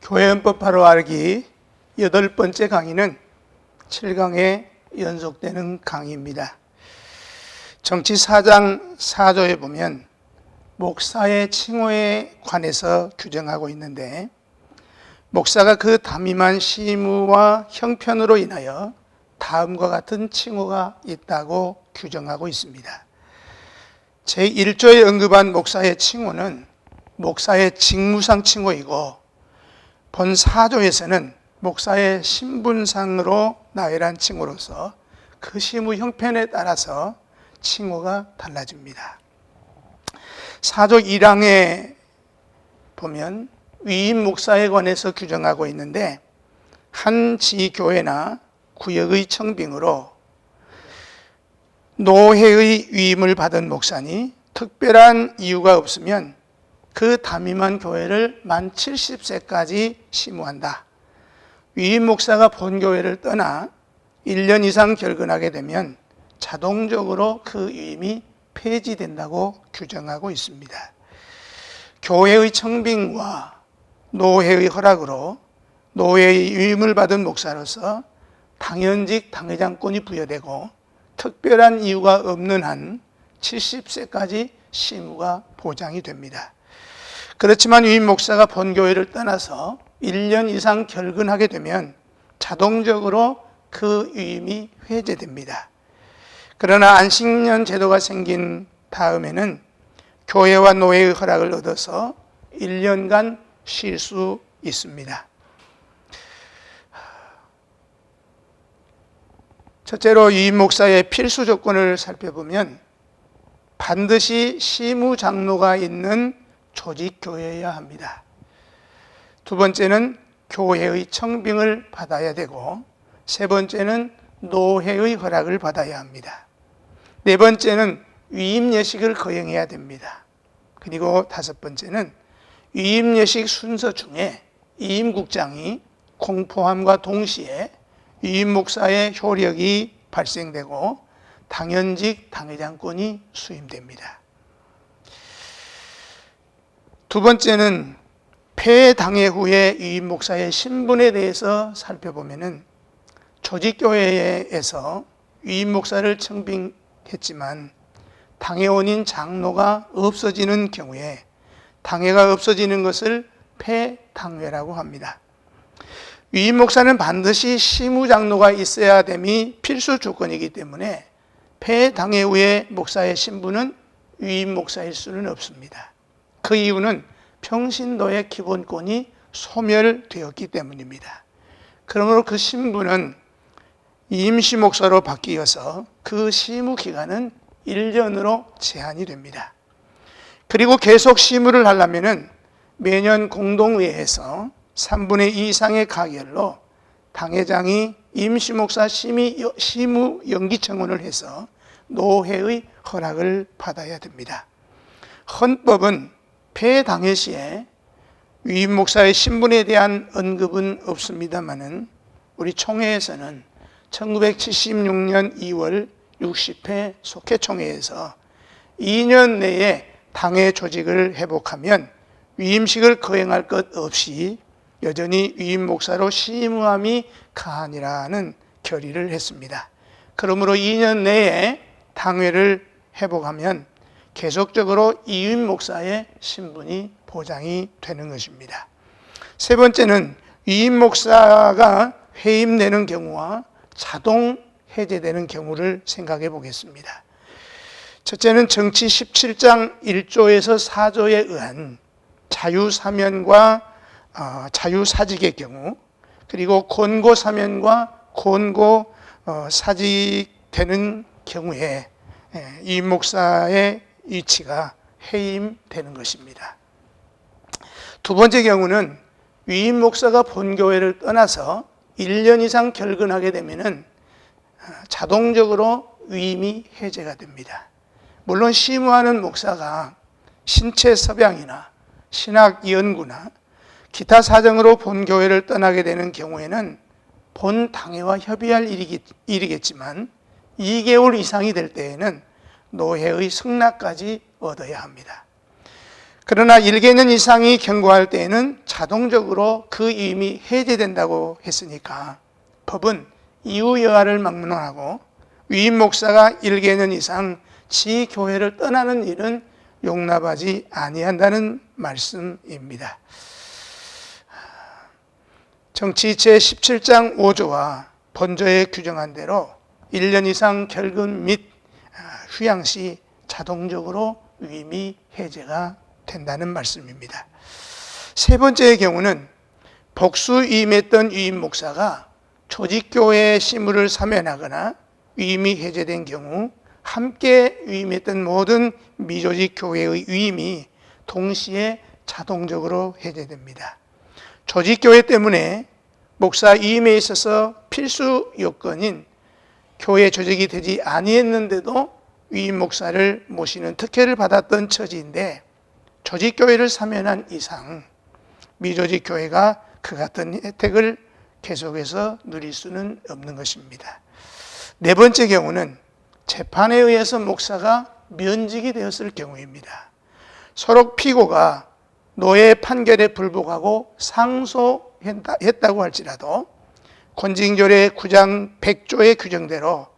교회헌법 바로 알기 8번째 강의는 7강에 연속되는 강의입니다. 정치 4장 4조에 보면 목사의 칭호에 관해서 규정하고 있는데, 목사가 그 담임한 시무와 형편으로 인하여 다음과 같은 칭호가 있다고 규정하고 있습니다. 제1조에 언급한 목사의 칭호는 목사의 직무상 칭호이고, 본 4조에서는 목사의 신분상으로 나열한 칭호로서 그 시무 형편에 따라서 칭호가 달라집니다. 4조 1항에 보면 위임 목사에 관해서 규정하고 있는데, 한 지교회나 구역의 청빙으로 노회의 위임을 받은 목사니 특별한 이유가 없으면 그 담임한 교회를 만 70세까지 시무한다. 위임 목사가 본 교회를 떠나 1년 이상 결근하게 되면 자동적으로 그 위임이 폐지된다고 규정하고 있습니다. 교회의 청빙과 노회의 허락으로 노회의 위임을 받은 목사로서 당연직 당회장권이 부여되고, 특별한 이유가 없는 한 70세까지 시무가 보장이 됩니다. 그렇지만 위임 목사가 본교회를 떠나서 1년 이상 결근하게 되면 자동적으로 그 위임이 회제됩니다. 그러나 안식년 제도가 생긴 다음에는 교회와 노회의 허락을 얻어서 1년간 쉴 수 있습니다. 첫째로 위임 목사의 필수 조건을 살펴보면 반드시 시무 장로가 있는 조직교회여야 합니다. 두 번째는 교회의 청빙을 받아야 되고, 세 번째는 노회의 허락을 받아야 합니다. 네 번째는 위임 예식을 거행해야 됩니다. 그리고 다섯 번째는 위임 예식 순서 중에 위임국장이 공포함과 동시에 위임 목사의 효력이 발생되고 당연직 당회장권이 수임됩니다. 두 번째는 폐당회 후에 위임 목사의 신분에 대해서 살펴보면은, 조직교회에서 위임 목사를 청빙했지만 당회원인 장로가 없어지는 경우에 당회가 없어지는 것을 폐당회라고 합니다. 위임 목사는 반드시 시무장로가 있어야 됨이 필수 조건이기 때문에 폐당회 후에 목사의 신분은 위임 목사일 수는 없습니다. 그 이유는 평신도의 기본권이 소멸되었기 때문입니다. 그러므로 그 신분은 임시 목사로 바뀌어서 그 시무 기간은 1년으로 제한이 됩니다. 그리고 계속 시무를 하려면 매년 공동회에서 3분의 2 이상의 가결로 당회장이 임시 목사 시무 연기 청원을 해서 노회의 허락을 받아야 됩니다. 헌법은 폐당회 시에 위임 목사의 신분에 대한 언급은 없습니다만은, 우리 총회에서는 1976년 2월 60회 속회총회에서 2년 내에 당회 조직을 회복하면 위임식을 거행할 것 없이 여전히 위임 목사로 시무함이 가하니라는 결의를 했습니다. 그러므로 2년 내에 당회를 회복하면 계속적으로 위임 목사의 신분이 보장이 되는 것입니다. 세 번째는 위임 목사가 해임되는 경우와 자동 해제되는 경우를 생각해 보겠습니다. 첫째는 정치 17장 1조에서 4조에 의한 자유사면과 자유사직의 경우, 그리고 권고사면과 권고사직되는 경우에 위임 목사의 위치가 해임되는 것입니다. 두 번째 경우는 위임 목사가 본교회를 떠나서 1년 이상 결근하게 되면 자동적으로 위임이 해제가 됩니다. 물론 심우하는 목사가 신체 섭양이나 신학 연구나 기타 사정으로 본 교회를 떠나게 되는 경우에는 본 당회와 협의할 일이겠지만 2개월 이상이 될 때에는 노회의 승낙까지 얻어야 합니다. 그러나 1개년 이상이 경과할 때에는 자동적으로 그 위임이 해제된다고 했으니까 법은 이후 여하를 막론하고 위임 목사가 1개년 이상 지 교회를 떠나는 일은 용납하지 아니한다는 말씀입니다. 정치 제17장 5조와 본조에 규정한 대로 1년 이상 결근 및 휴양 시 자동적으로 위임이 해제가 된다는 말씀입니다. 세 번째의 경우는 복수 위임했던 위임 목사가 조직교회의 시무를 사면하거나 위임이 해제된 경우 함께 위임했던 모든 미조직 교회의 위임이 동시에 자동적으로 해제됩니다. 조직교회 때문에 목사 위임에 있어서 필수 요건인 교회 조직이 되지 아니했는데도 위임 목사를 모시는 특혜를 받았던 처지인데 조직교회를 사면한 이상 미조직 교회가 그 같은 혜택을 계속해서 누릴 수는 없는 것입니다. 네 번째 경우는 재판에 의해서 목사가 면직이 되었을 경우입니다. 서로 피고가 노예 판결에 불복하고 상소했다고 할지라도 권징조례 9장 100조의 규정대로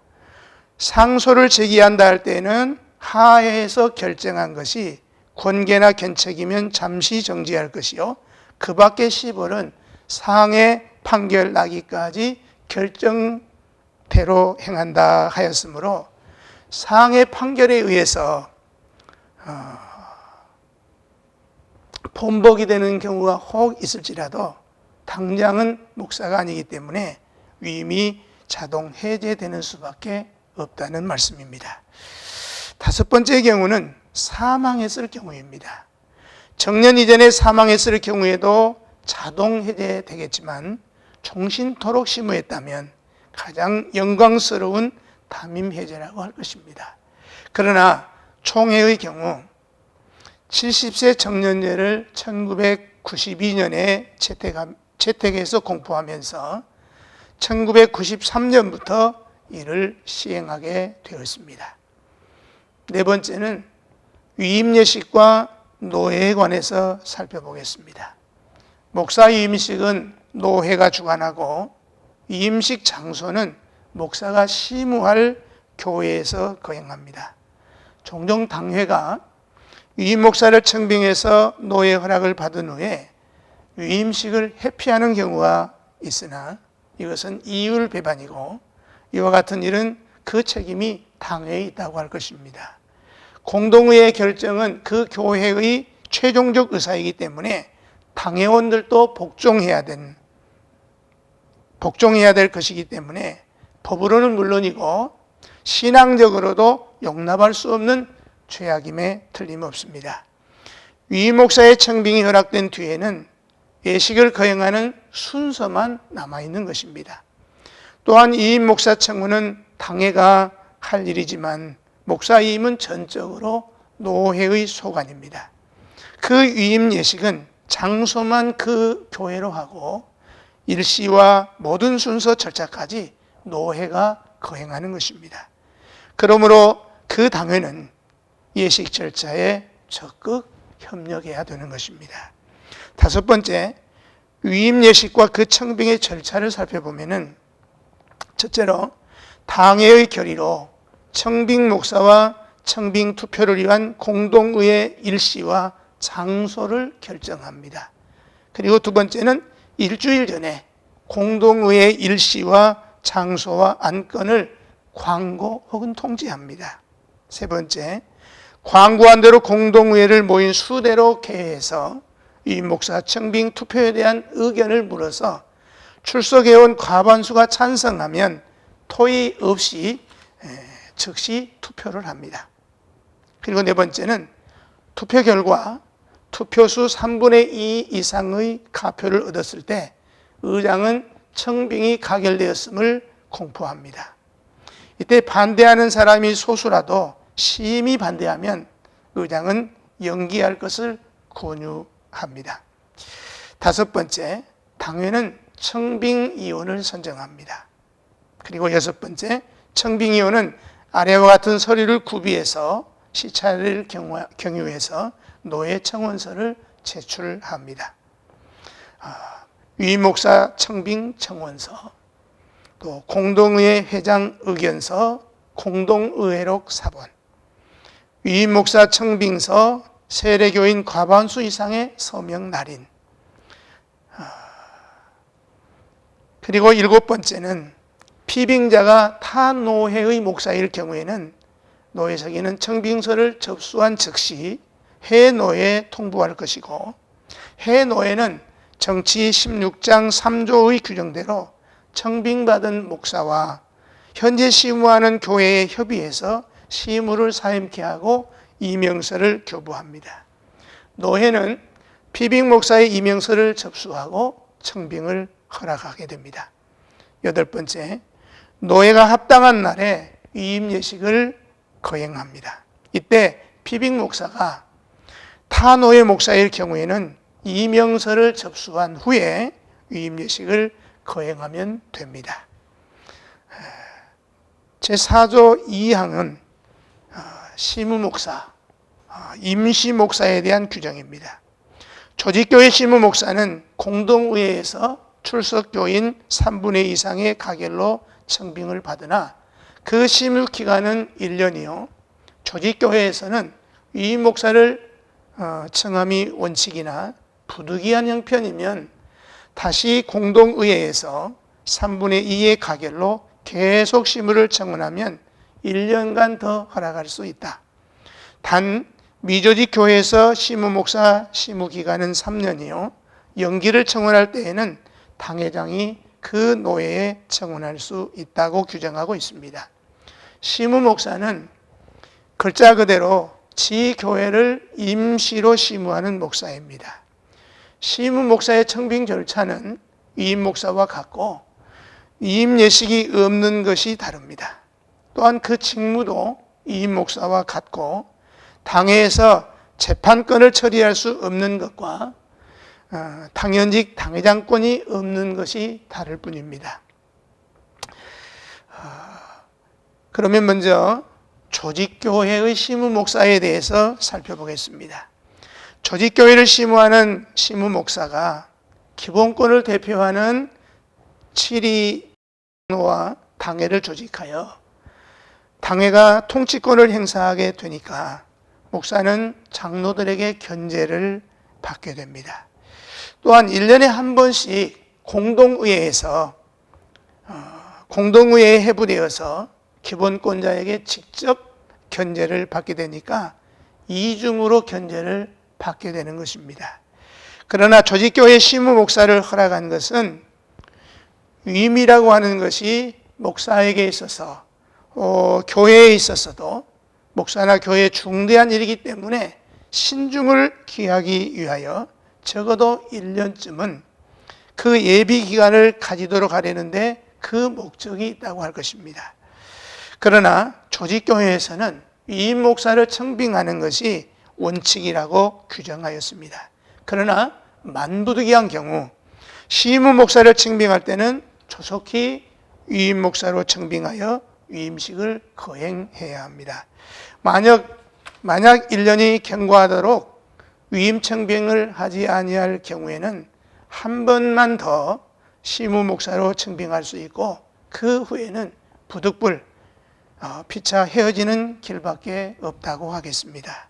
상소를 제기한다 할 때는 하해에서 결정한 것이 권계나 견책이면 잠시 정지할 것이요 그 밖의 시벌은 상해 판결 나기까지 결정대로 행한다 하였으므로 상해 판결에 의해서 본복이 되는 경우가 혹 있을지라도 당장은 목사가 아니기 때문에 위임이 자동 해제되는 수밖에 없다는 말씀입니다. 다섯 번째 경우는 사망했을 경우입니다. 정년 이전에 사망했을 경우에도 자동 해제되겠지만 종신토록 심우했다면 가장 영광스러운 담임 해제라고 할 것입니다. 그러나 총회의 경우 70세 정년제를 1992년에 채택해서 공포하면서 1993년부터 이를 시행하게 되었습니다. 네 번째는 위임 예식과 노회에 관해서 살펴보겠습니다. 목사 위임식은 노회가 주관하고 위임식 장소는 목사가 시무할 교회에서 거행합니다. 종종 당회가 위임 목사를 청빙해서 노회 허락을 받은 후에 위임식을 회피하는 경우가 있으나 이것은 이율 배반이고 이와 같은 일은 그 책임이 당회에 있다고 할 것입니다. 공동의회 결정은 그 교회의 최종적 의사이기 때문에 당회원들도 복종해야 될 것이기 때문에 법으로는 물론이고 신앙적으로도 용납할 수 없는 죄악임에 틀림없습니다. 위임 목사의 청빙이 허락된 뒤에는 예식을 거행하는 순서만 남아있는 것입니다. 또한 위임 목사 청문은 당회가 할 일이지만 목사 위임은 전적으로 노회의 소관입니다. 그 위임 예식은 장소만 그 교회로 하고 일시와 모든 순서 절차까지 노회가 거행하는 것입니다. 그러므로 그 당회는 예식 절차에 적극 협력해야 되는 것입니다. 다섯 번째, 위임 예식과 그 청빙의 절차를 살펴보면은 첫째로 당회의 결의로 청빙 목사와 청빙 투표를 위한 공동의회 일시와 장소를 결정합니다. 그리고 두 번째는 일주일 전에 공동의회 일시와 장소와 안건을 광고 혹은 통지합니다. 세 번째, 광고한 대로 공동의회를 모인 수대로 개회해서 이 목사 청빙 투표에 대한 의견을 물어서 출석해온 과반수가 찬성하면 토의 없이 즉시 투표를 합니다. 그리고 네 번째는 투표 결과 투표수 3분의 2 이상의 가표를 얻었을 때 의장은 청빙이 가결되었음을 공포합니다. 이때 반대하는 사람이 소수라도 심히 반대하면 의장은 연기할 것을 권유합니다. 다섯 번째, 당회는 청빙위원을 선정합니다. 그리고 여섯 번째, 청빙위원은 아래와 같은 서류를 구비해서 시찰을 경유해서 노예 청원서를 제출합니다. 위임목사 청빙 청원서, 또 공동의회 회장 의견서, 공동의회록 사본, 위임목사 청빙서, 세례교인 과반수 이상의 서명 날인, 그리고 일곱 번째는 피빙자가 타 노회의 목사일 경우에는 노회석에는 청빙서를 접수한 즉시 해노회에 통보할 것이고, 해노회는 정치 16장 3조의 규정대로 청빙받은 목사와 현재 시무하는 교회에 협의해서 시무를 사임케 하고 이명서를 교부합니다. 노회는 피빙 목사의 이명서를 접수하고 청빙을 허락하게 됩니다. 여덟 번째, 노회가 합당한 날에 위임 예식을 거행합니다. 이때 피빙 목사가 타 노회 목사일 경우에는 이명서를 접수한 후에 위임 예식을 거행하면 됩니다. 제4조 2항은 시무목사, 임시목사에 대한 규정입니다. 조직교회 시무목사는 공동의회에서 출석교인 3분의 2 이상의 가결로 청빙을 받으나 그 시무기간은 1년이요. 조직교회에서는 위임목사를 청함이 원칙이나 부득이한 형편이면 다시 공동의회에서 3분의 2의 가결로 계속 시무를 청원하면 1년간 더 허락할 수 있다. 단 미조직 교회에서 시무목사 시무기간은 3년이요. 연기를 청원할 때에는 당회장이 그 노회에 청원할 수 있다고 규정하고 있습니다. 시무목사는 글자 그대로 지 교회를 임시로 시무하는 목사입니다. 시무목사의 청빙 절차는 위임목사와 같고 위임 예식이 없는 것이 다릅니다. 또한 그 직무도 위임목사와 같고 당회에서 재판권을 처리할 수 없는 것과 당연직 당회장권이 없는 것이 다를 뿐입니다. 그러면 먼저 조직교회의 시무목사에 대해서 살펴보겠습니다. 조직교회를 시무하는 시무목사가 기본권을 대표하는 7위노와 당회를 조직하여 당회가 통치권을 행사하게 되니까 목사는 장로들에게 견제를 받게 됩니다. 또한 1년에 한 번씩 공동의회에서 공동의회에 회부되어서 기본권자에게 직접 견제를 받게 되니까 이중으로 견제를 받게 되는 것입니다. 그러나 조직교회 시무목사를 허락한 것은 위임이라고 하는 것이 목사에게 있어서 교회에 있어서도 목사나 교회에 중대한 일이기 때문에 신중을 기하기 위하여 적어도 1년쯤은 그 예비 기간을 가지도록 하려는데 그 목적이 있다고 할 것입니다. 그러나 조직교회에서는 위임 목사를 청빙하는 것이 원칙이라고 규정하였습니다. 그러나 만부득이한 경우 시무 목사를 청빙할 때는 조속히 위임 목사로 청빙하여 위임식을 거행해야 합니다. 만약 1년이 경과하도록 위임 청빙을 하지 아니할 경우에는 한 번만 더 시무 목사로 청빙할 수 있고 그 후에는 부득불 피차 헤어지는 길밖에 없다고 하겠습니다.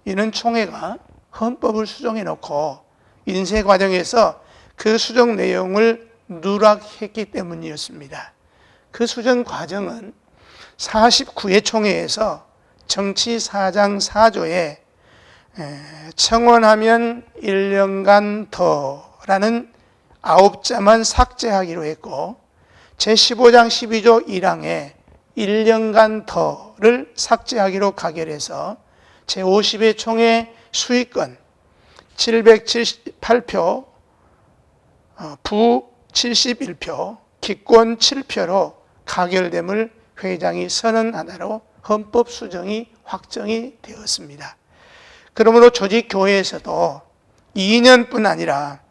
이는 총회가 헌법을 수정해 놓고 인쇄 과정에서 그 수정 내용을 누락했기 때문이었습니다. 그 수정 과정은 49회 총회에서 정치 4장 4조에 청원하면 1년간 더라는 9자만 삭제하기로 했고 제15장 12조 1항에 1년간 더를 삭제하기로 가결해서 제50회 총회 수의권 778표, 부 71표, 기권 7표로 가결됨을 회장이 선언하나로 헌법 수정이 확정이 되었습니다. 그러므로 조직교회에서도 2년뿐 아니라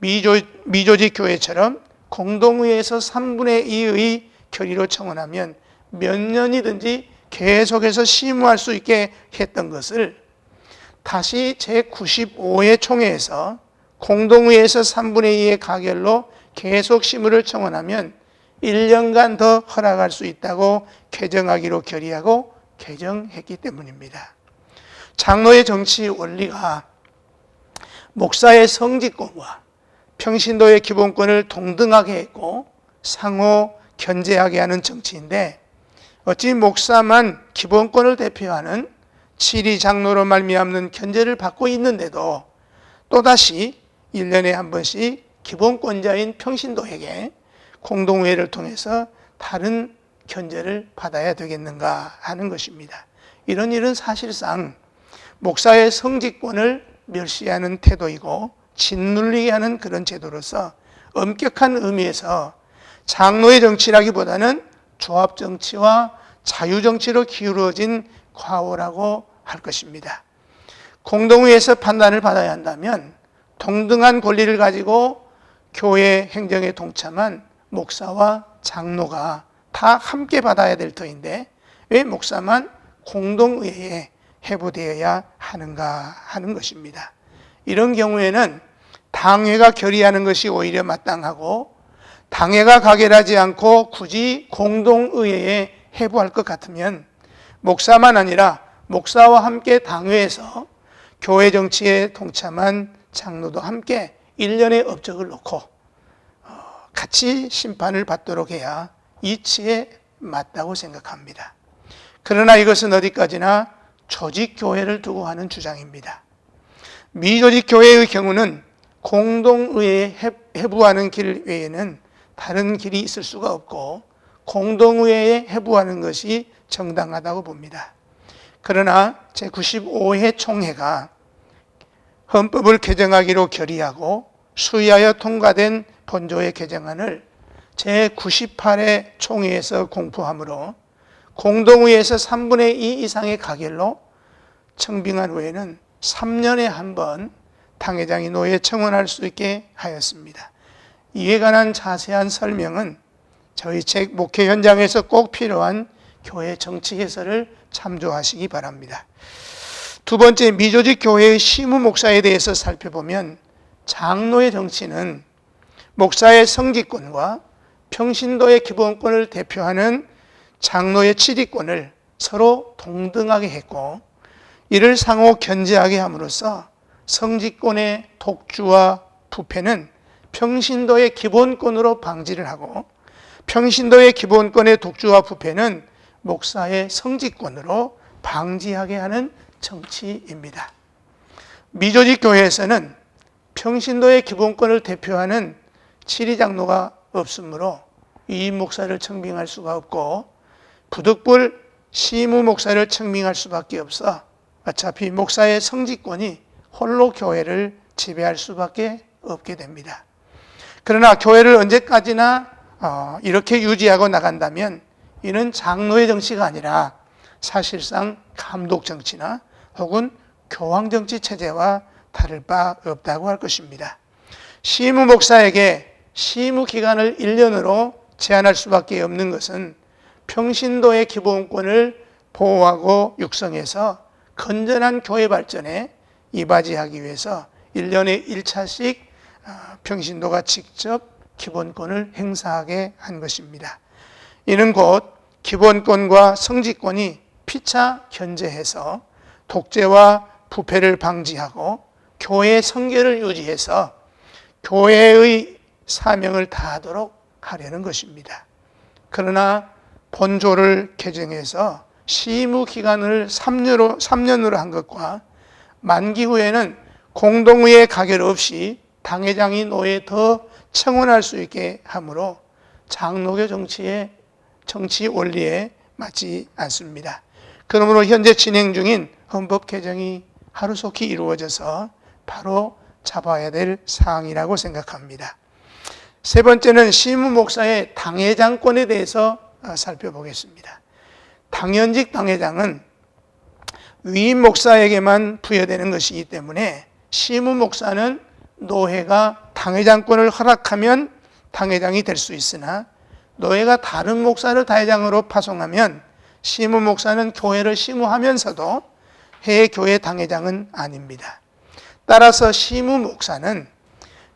미조직교회처럼 공동의회에서 3분의 2의 결의로 청원하면 몇 년이든지 계속해서 심의할 수 있게 했던 것을 다시 제95회 총회에서 공동의회에서 3분의 2의 가결로 계속 심의를 청원하면 1년간 더 허락할 수 있다고 개정하기로 결의하고 개정했기 때문입니다. 장로의 정치 원리가 목사의 성직권과 평신도의 기본권을 동등하게 했고 상호 견제하게 하는 정치인데, 어찌 목사만 기본권을 대표하는 7위 장로로 말미암는 견제를 받고 있는데도 또다시 1년에 한 번씩 기본권자인 평신도에게 공동회의를 통해서 다른 견제를 받아야 되겠는가 하는 것입니다. 이런 일은 사실상 목사의 성직권을 멸시하는 태도이고 짓눌리게 하는 그런 제도로서 엄격한 의미에서 장로의 정치라기보다는 조합정치와 자유정치로 기울어진 과오라고 할 것입니다. 공동회의에서 판단을 받아야 한다면 동등한 권리를 가지고 교회 행정에 동참한 목사와 장로가 다 함께 받아야 될 터인데 왜 목사만 공동의회에 회부되어야 하는가 하는 것입니다. 이런 경우에는 당회가 결의하는 것이 오히려 마땅하고 당회가 가결하지 않고 굳이 공동의회에 회부할 것 같으면 목사만 아니라 목사와 함께 당회에서 교회 정치에 동참한 장로도 함께 1년의 업적을 놓고 같이 심판을 받도록 해야 이치에 맞다고 생각합니다. 그러나 이것은 어디까지나 조직교회를 두고 하는 주장입니다. 미조직교회의 경우는 공동의회에 회부하는 길 외에는 다른 길이 있을 수가 없고 공동의회에 회부하는 것이 정당하다고 봅니다. 그러나 제95회 총회가 헌법을 개정하기로 결의하고 수의하여 통과된 본조의 개정안을 제98회 총회에서 공포함으로 공동의회에서 3분의 2 이상의 가결로 청빙한 후에는 3년에 한 번 당회장이 노회에 청원할 수 있게 하였습니다. 이에 관한 자세한 설명은 저희 책 목회 현장에서 꼭 필요한 교회 정치 해설을 참조하시기 바랍니다. 두 번째, 미조직 교회의 시무 목사에 대해서 살펴보면 장로의 정치는 목사의 성직권과 평신도의 기본권을 대표하는 장로의 치리권을 서로 동등하게 했고 이를 상호 견제하게 함으로써 성직권의 독주와 부패는 평신도의 기본권으로 방지를 하고 평신도의 기본권의 독주와 부패는 목사의 성직권으로 방지하게 하는 정치입니다. 미조직 교회에서는 평신도의 기본권을 대표하는 7위 장로가 없으므로 이임 목사를 청빙할 수가 없고 부득불 시무 목사를 청빙할 수밖에 없어 어차피 목사의 성직권이 홀로 교회를 지배할 수밖에 없게 됩니다. 그러나 교회를 언제까지나 이렇게 유지하고 나간다면 이는 장로의 정치가 아니라 사실상 감독 정치나 혹은 교황 정치 체제와 다를 바 없다고 할 것입니다. 시무 목사에게 시무 기간을 1년으로 제한할 수밖에 없는 것은 평신도의 기본권을 보호하고 육성해서 건전한 교회 발전에 이바지하기 위해서 1년에 1차씩 평신도가 직접 기본권을 행사하게 한 것입니다. 이는 곧 기본권과 성직권이 피차 견제해서 독재와 부패를 방지하고 교회의 성결을 유지해서 교회의 사명을 다하도록 하려는 것입니다. 그러나 본조를 개정해서 시무 기간을 3년으로 한 것과 만기 후에는 공동의회 가결 없이 당회장이 노회에 더 청원할 수 있게 하므로 장로교 정치 원리에 맞지 않습니다. 그러므로 현재 진행 중인 헌법 개정이 하루속히 이루어져서 바로 잡아야 될 사항이라고 생각합니다. 세 번째는 시무 목사의 당회장권에 대해서 살펴보겠습니다. 당연직 당회장은 위임 목사에게만 부여되는 것이기 때문에 시무 목사는 노회가 당회장권을 허락하면 당회장이 될 수 있으나 노회가 다른 목사를 당회장으로 파송하면 시무 목사는 교회를 시무하면서도 해 교회 당회장은 아닙니다. 따라서 시무 목사는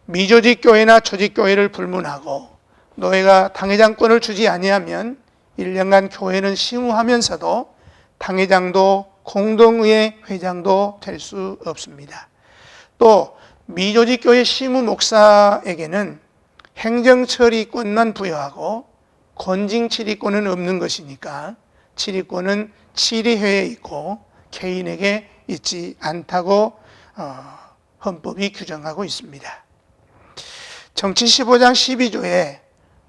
미조직 교회나 조직 교회를 불문하고 노회가 당회장권을 주지 아니하면 1년간 교회는 시무하면서도 당회장도 공동의회 회장도 될 수 없습니다. 또 미조직 교회 시무 목사에게는 행정처리권만 부여하고 권징치리권은 없는 것이니까 치리권은 치리회에 있고 개인에게 있지 않다고 헌법이 규정하고 있습니다. 정치 15장 12조에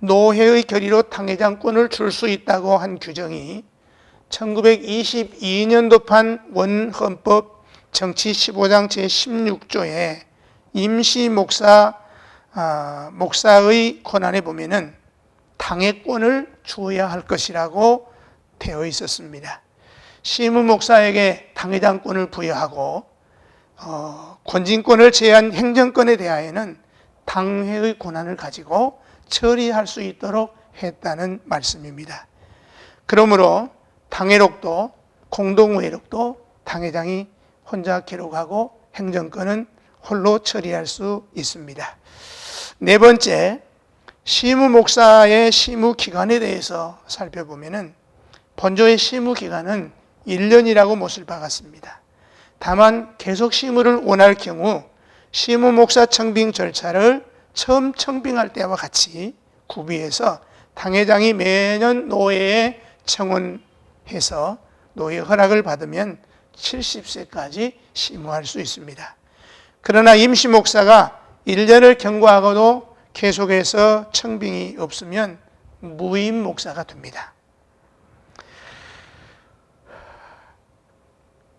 노회의 결의로 당회장권을 줄 수 있다고 한 규정이 1922년도판 원헌법 정치 15장 제16조에 임시 목사의 권한에 보면은 당회권을 주어야 할 것이라고 되어 있었습니다. 시무 목사에게 당회장권을 부여하고 권진권을 제한 행정권에 대하여는 당회의 권한을 가지고 처리할 수 있도록 했다는 말씀입니다. 그러므로 당회록도 공동의록도 당회장이 혼자 기록하고 행정권은 홀로 처리할 수 있습니다. 네 번째, 시무 목사의 시무 기간에 대해서 살펴보면은 본조의 시무 기간은 1년이라고 못을 박았습니다. 다만 계속 시무를 원할 경우 시무 목사 청빙 절차를 처음 청빙할 때와 같이 구비해서 당회장이 매년 노회에 청원해서 노회 허락을 받으면 70세까지 시무할 수 있습니다. 그러나 임시 목사가 1년을 경과하고도 계속해서 청빙이 없으면 무임 목사가 됩니다.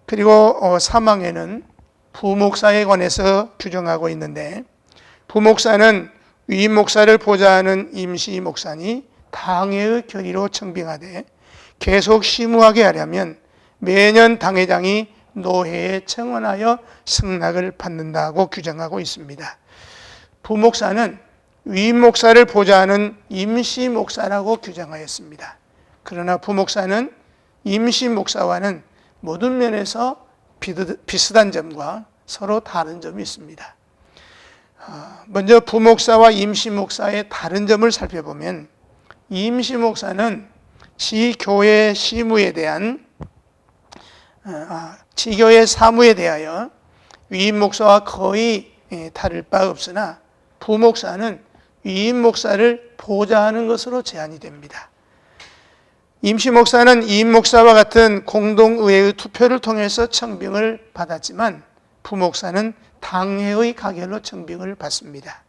그리고 사망에는 부목사에 관해서 규정하고 있는데 부목사는 위임 목사를 보좌하는 임시 목사니 당회의 결의로 청빙하되 계속 시무하게 하려면 매년 당회장이 노회에 청원하여 승낙을 받는다고 규정하고 있습니다. 부목사는 위임 목사를 보좌하는 임시 목사라고 규정하였습니다. 그러나 부목사는 임시 목사와는 모든 면에서 비슷한 점과 서로 다른 점이 있습니다. 먼저 부목사와 임시 목사의 다른 점을 살펴보면 임시 목사는 지교회 시무에 대한 지교회 사무에 대하여 위임 목사와 거의 다를 바 없으나 부목사는 위임 목사를 보좌하는 것으로 제한이 됩니다. 임시 목사는 이임 목사와 같은 공동의회의 투표를 통해서 청빙을 받았지만 부목사는 당회의 가결로 청빙을 받습니다.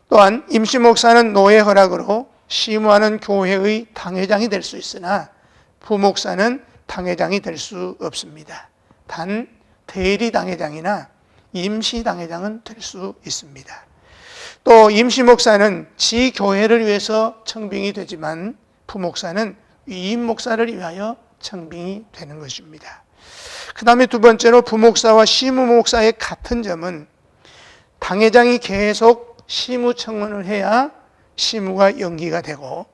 또한 임시 목사는 노회 허락으로 시무하는 교회의 당회장이 될 수 있으나 부목사는 당회장이 될 수 없습니다. 단 대리 당회장이나 임시 당회장은 될 수 있습니다. 또 임시 목사는 지교회를 위해서 청빙이 되지만 부목사는 위임 목사를 위하여 청빙이 되는 것입니다. 그 다음에 두 번째로 부목사와 시무 목사의 같은 점은 당회장이 계속 시무 청원을 해야 시무가 연기가 되고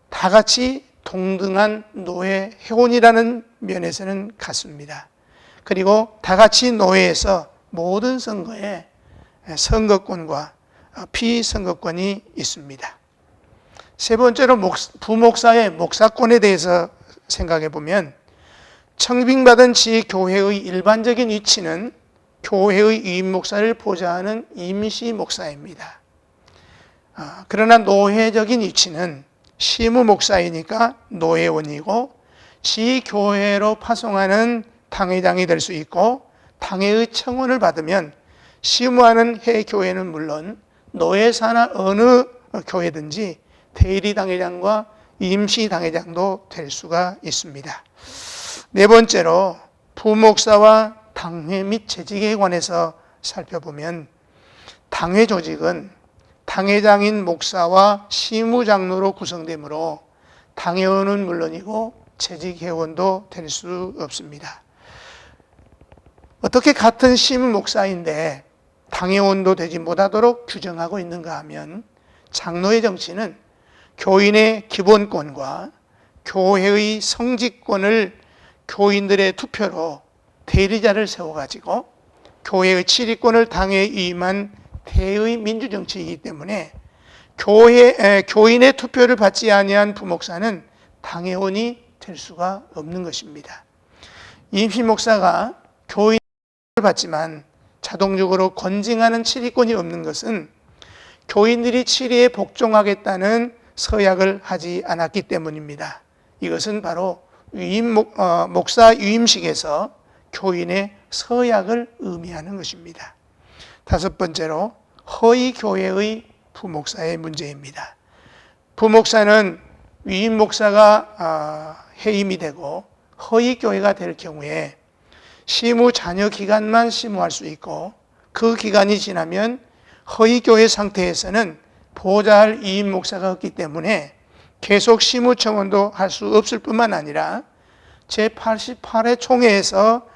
다 같이 동등한 노회 회원이라는 면에서는 같습니다. 그리고 다 같이 노회에서 모든 선거에 선거권과 피선거권이 있습니다. 세 번째로 부목사의 목사권에 대해서 생각해 보면 청빙받은 지교회의 일반적인 위치는 교회의 위임 목사를 보좌하는 임시 목사입니다. 그러나 노회적인 위치는 시무 목사이니까 노회원이고 지교회로 파송하는 당회장이 될 수 있고 당회의 청원을 받으면 시무하는 해교회는 물론 노회사나 어느 교회든지 대리 당회장과 임시 당회장도 될 수가 있습니다. 네 번째로 부목사와 당회 및 재직에 관해서 살펴보면 당회 조직은 당회장인 목사와 시무장로로 구성되므로 당회원은 물론이고 재직 회원도 될 수 없습니다. 어떻게 같은 시무 목사인데 당회원도 되지 못하도록 규정하고 있는가 하면, 장로의 정치는 교인의 기본권과 교회의 성직권을 교인들의 투표로 대리자를 세워가지고 교회의 치리권을 당회에 위임한 대의 민주정치이기 때문에 교인의 투표를 받지 아니한 부목사는 당회원이 될 수가 없는 것입니다. 임시목사가 교인을 받지만 자동적으로 권징하는 치리권이 없는 것은 교인들이 치리에 복종하겠다는 서약을 하지 않았기 때문입니다. 이것은 바로 목사 위임식에서 교인의 서약을 의미하는 것입니다. 다섯 번째로 허위 교회의 부목사의 문제입니다. 부목사는 위임 목사가 해임이 되고 허위 교회가 될 경우에 시무 잔여 기간만 시무할 수 있고, 그 기간이 지나면 허위 교회 상태에서는 보좌할 위임 목사가 없기 때문에 계속 시무 청원도 할 수 없을 뿐만 아니라 제88회 총회에서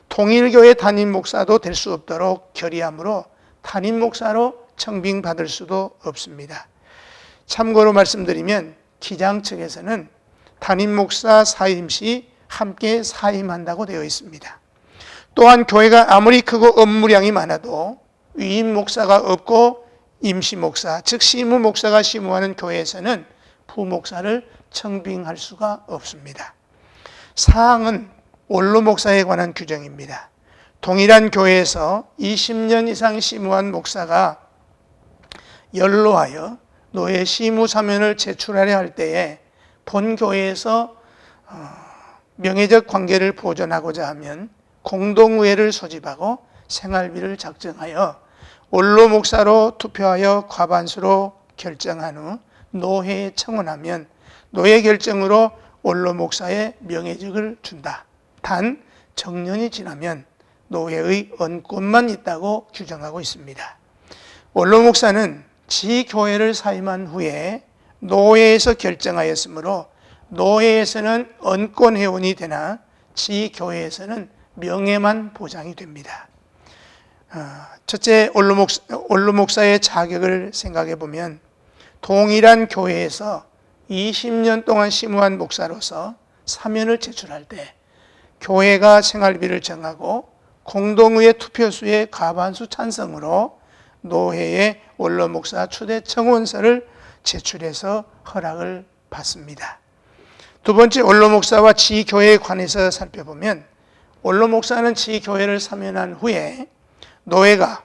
통일교회 담임 목사도 될 수 없도록 결의하므로 담임 목사로 청빙받을 수도 없습니다. 참고로 말씀드리면 기장 측에서는 담임 목사 사임 시 함께 사임한다고 되어 있습니다. 또한 교회가 아무리 크고 업무량이 많아도 위임 목사가 없고 임시 목사, 즉 시무 목사가 시무하는 교회에서는 부목사를 청빙할 수가 없습니다. 사항은 원로 목사에 관한 규정입니다. 동일한 교회에서 20년 이상 시무한 목사가 연로하여 노예 시무 사면을 제출하려 할 때에 본 교회에서 명예적 관계를 보존하고자 하면 공동의회를 소집하고 생활비를 작정하여 원로 목사로 투표하여 과반수로 결정한 후 노회에 청원하면 노회 결정으로 원로 목사의 명예직을 준다. 단 정년이 지나면 노회의 언권만 있다고 규정하고 있습니다. 원로 목사는 지교회를 사임한 후에 노회에서 결정하였으므로 노회에서는 언권 회원이 되나 지교회에서는 명예만 보장이 됩니다. 첫째, 원로 목사의 자격을 생각해 보면 동일한 교회에서 20년 동안 시무한 목사로서 사면을 제출할 때 교회가 생활비를 정하고 공동의회 투표수의 과반수 찬성으로 노회에 원로 목사 추대 청원서를 제출해서 허락을 받습니다. 두 번째, 원로 목사와 지교회에 관해서 살펴보면 원로 목사는 지교회를 사면한 후에 노회가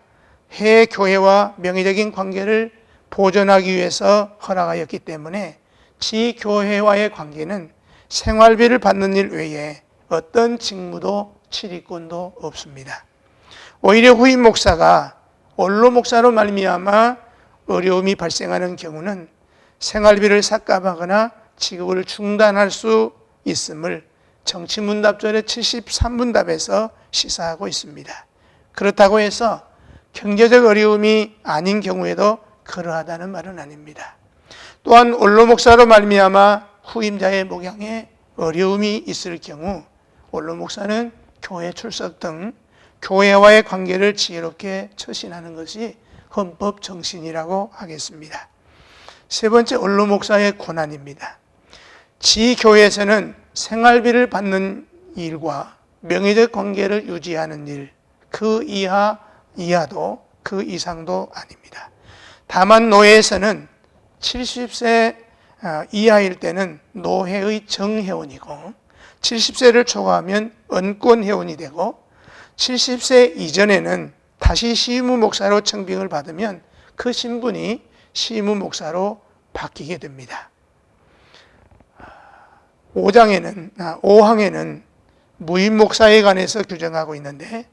해 교회와 명예적인 관계를 보존하기 위해서 허락하였기 때문에 지교회와의 관계는 생활비를 받는 일 외에 어떤 직무도 치리권도 없습니다. 오히려 후임 목사가 원로 목사로 말미암아 어려움이 발생하는 경우는 생활비를 삭감하거나 지급을 중단할 수 있음을 정치문답절의 73문답에서 시사하고 있습니다. 그렇다고 해서 경제적 어려움이 아닌 경우에도 그러하다는 말은 아닙니다. 또한 원로 목사로 말미암아 후임자의 목양에 어려움이 있을 경우 원로 목사는 교회 출석 등 교회와의 관계를 지혜롭게 처신하는 것이 헌법 정신이라고 하겠습니다. 세 번째, 원로 목사의 권한입니다. 지교회에서는 생활비를 받는 일과 명예적 관계를 유지하는 일, 그 이하도 그 이상도 아닙니다. 다만 노회에서는 70세 이하일 때는 노회의 정회원이고 70세를 초과하면 언권회원이 되고 70세 이전에는 다시 시무 목사로 청빙을 받으면 그 신분이 시무 목사로 바뀌게 됩니다. 5항에는 무임 목사에 관해서 규정하고 있는데,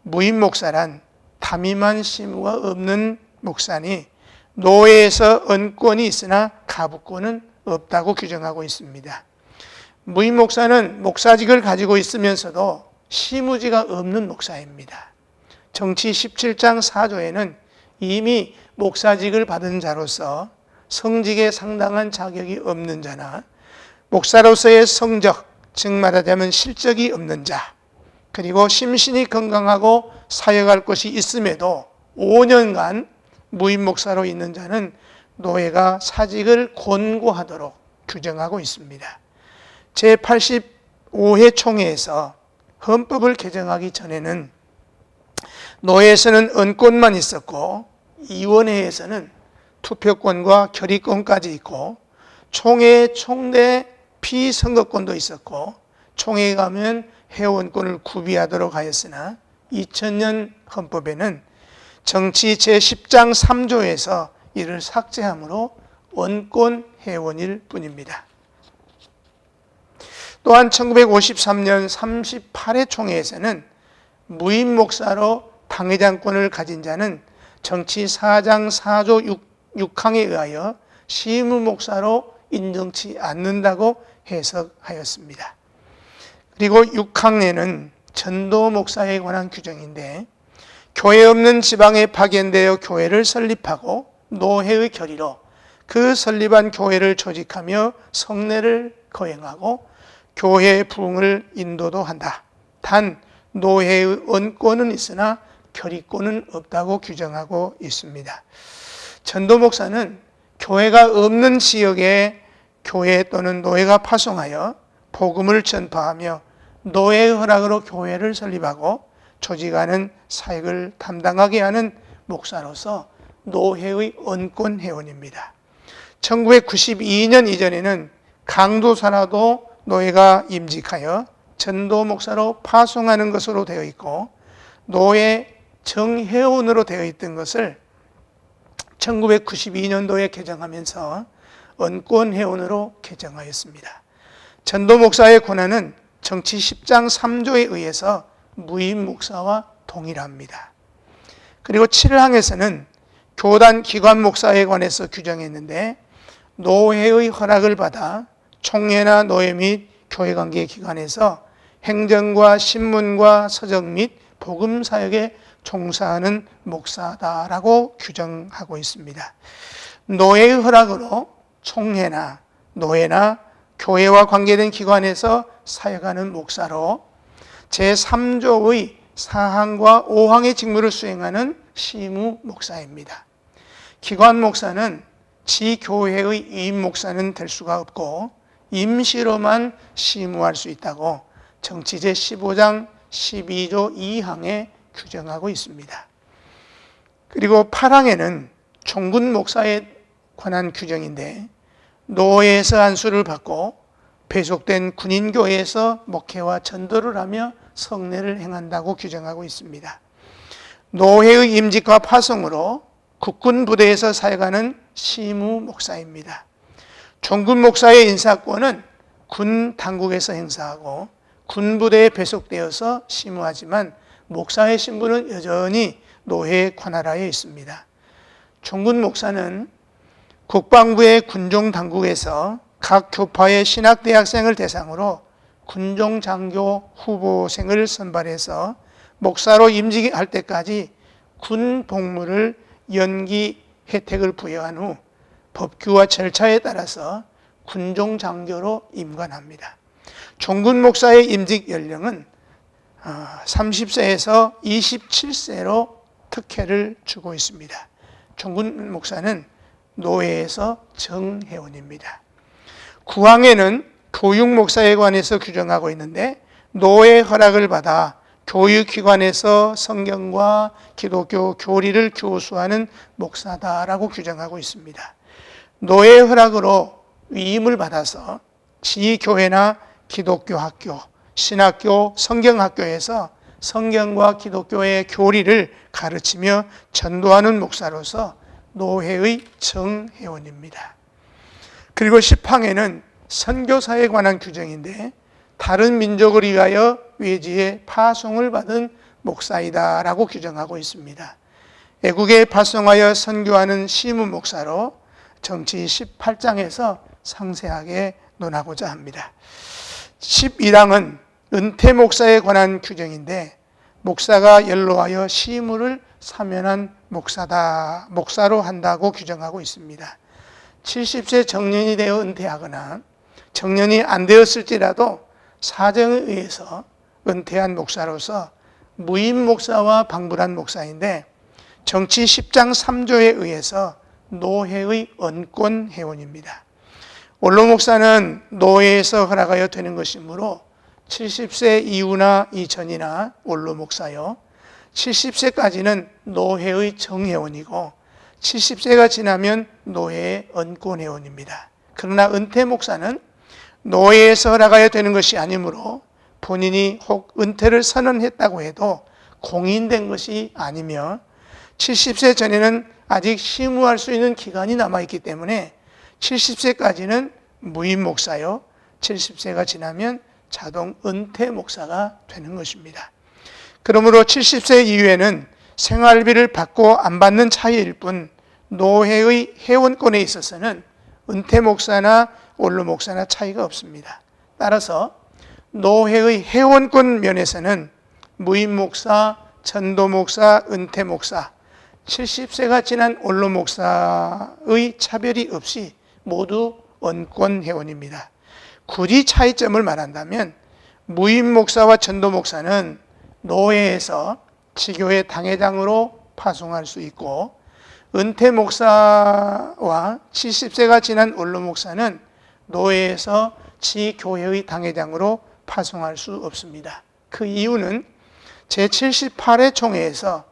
무임 목사란 담임한 시무가 없는 목사니 노회에서 언권이 있으나 가부권은 없다고 규정하고 있습니다. 무임 목사는 목사직을 가지고 있으면서도 시무지가 없는 목사입니다. 정치 17장 4조에는 이미 목사직을 받은 자로서 성직에 상당한 자격이 없는 자나 목사로서의 성적, 즉 말하자면 실적이 없는 자, 그리고 심신이 건강하고 사역할 것이 있음에도 5년간 무임 목사로 있는 자는 노예가 사직을 권고하도록 규정하고 있습니다. 제85회 총회에서 헌법을 개정하기 전에는 노예에서는 언권만 있었고 위원회에서는 투표권과 결의권까지 있고 총회 총대 피선거권도 있었고 총회에 가면 회원권을 구비하도록 하였으나 2000년 헌법에는 정치 제10장 3조에서 이를 삭제하므로 원권 회원일 뿐입니다. 또한 1953년 38회 총회에서는 무임 목사로 당회장권을 가진 자는 정치 4장 4조 6항에 의하여 시무 목사로 인정치 않는다고 해석하였습니다. 그리고 6항에는 전도 목사에 관한 규정인데 교회 없는 지방에 파견되어 교회를 설립하고 노회의 결의로 그 설립한 교회를 조직하며 성례를 거행하고 교회의 부흥을 인도도 한다. 단 노회의 언권은 있으나 결의권은 없다고 규정하고 있습니다. 전도 목사는 교회가 없는 지역에 교회 또는 노회가 파송하여 복음을 전파하며 노회의 허락으로 교회를 설립하고 조직하는 사역을 담당하게 하는 목사로서 노회의 언권 회원입니다. 1992년 이전에는 강도사라도 노회가 임직하여 전도 목사로 파송하는 것으로 되어 있고 노회 정회원으로 되어 있던 것을 1992년도에 개정하면서 언권회원으로 개정하였습니다. 전도 목사의 권한은 정치 10장 3조에 의해서 무임 목사와 동일합니다. 그리고 7항에서는 교단 기관 목사에 관해서 규정했는데 노회의 허락을 받아 총회나 노회 및 교회관계 기관에서 행정과 신문과 서적 및 복음 사역에 종사하는 목사다라고 규정하고 있습니다. 노회의 허락으로 총회나 노회나 교회와 관계된 기관에서 사역하는 목사로 제3조의 4항과 5항의 직무를 수행하는 시무 목사입니다. 기관 목사는 지교회의 위임 목사는 될 수가 없고 임시로만 시무할 수 있다고 정치 제15장 12조 2항에 규정하고 있습니다. 그리고 8항에는 총군 목사에 관한 규정인데 노예에서 안수를 받고 배속된 군인교회에서 목회와 전도를 하며 성례를 행한다고 규정하고 있습니다. 노회의 임직과 파송으로 국군 부대에서 사역하는 시무 목사입니다. 총군 목사의 인사권은 군 당국에서 행사하고 군 부대에 배속되어서 시무하지만 목사의 신분은 여전히 노회 관할하에 있습니다. 총군 목사는 국방부의 군종 당국에서 각 교파의 신학대학생을 대상으로 군종장교 후보생을 선발해서 목사로 임직할 때까지 군 복무를 연기 혜택을 부여한 후 법규와 절차에 따라서 군종장교로 임관합니다. 총군 목사의 임직 연령은 30세에서 27세로 특혜를 주고 있습니다. 총군 목사는 노회에서 정회원입니다. 9항에는 교육 목사에 관해서 규정하고 있는데 노회 허락을 받아 교육기관에서 성경과 기독교 교리를 교수하는 목사다라고 규정하고 있습니다. 노회 허락으로 위임을 받아서 지교회나 기독교 학교, 신학교, 성경학교에서 성경과 기독교의 교리를 가르치며 전도하는 목사로서 노회의 정회원입니다. 그리고 10항에는 선교사에 관한 규정인데 다른 민족을 위하여 외지에 파송을 받은 목사이다라고 규정하고 있습니다. 애국에 파송하여 선교하는 시무 목사로 정치 18장에서 상세하게 논하고자 합니다. 11항은 은퇴 목사에 관한 규정인데 목사가 연로하여 시무를 사면한 목사로 한다고 규정하고 있습니다. 70세 정년이 되어 은퇴하거나 정년이 안 되었을지라도 사정에 의해서 은퇴한 목사로서 무임 목사와 방불한 목사인데 정치 10장 3조에 의해서 노회의 언권 회원입니다. 원로 목사는 노회에서 허락하여 되는 것이므로 70세 이후나 이전이나 원로 목사요, 70세까지는 노회의 정회원이고 70세가 지나면 노회의 언권회원입니다. 그러나 은퇴 목사는 노회에서 허락하여 되는 것이 아니므로 본인이 혹 은퇴를 선언했다고 해도 공인된 것이 아니며 70세 전에는 아직 심우할 수 있는 기간이 남아있기 때문에 70세까지는 무임 목사요, 70세가 지나면 자동 은퇴 목사가 되는 것입니다. 그러므로 70세 이후에는 생활비를 받고 안 받는 차이일 뿐 노회의 회원권에 있어서는 은퇴 목사나 원로 목사나 차이가 없습니다. 따라서 노회의 회원권 면에서는 무임 목사, 전도 목사, 은퇴 목사, 70세가 지난 원로 목사의 차별이 없이 모두 언권 회원입니다. 굳이 차이점을 말한다면 무임 목사와 전도 목사는 노회에서 지교회 당회장으로 파송할 수 있고 은퇴 목사와 70세가 지난 원로 목사는 노회에서 지교회의 당회장으로 파송할 수 없습니다. 그 이유는 제78회 총회에서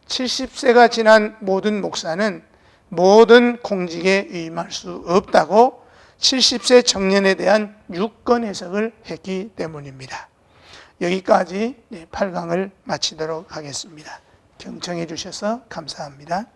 70세가 지난 모든 목사는 모든 공직에 위임할 수 없다고 70세 정년에 대한 유권 해석을 했기 때문입니다. 여기까지 8강을 마치도록 하겠습니다. 경청해 주셔서 감사합니다.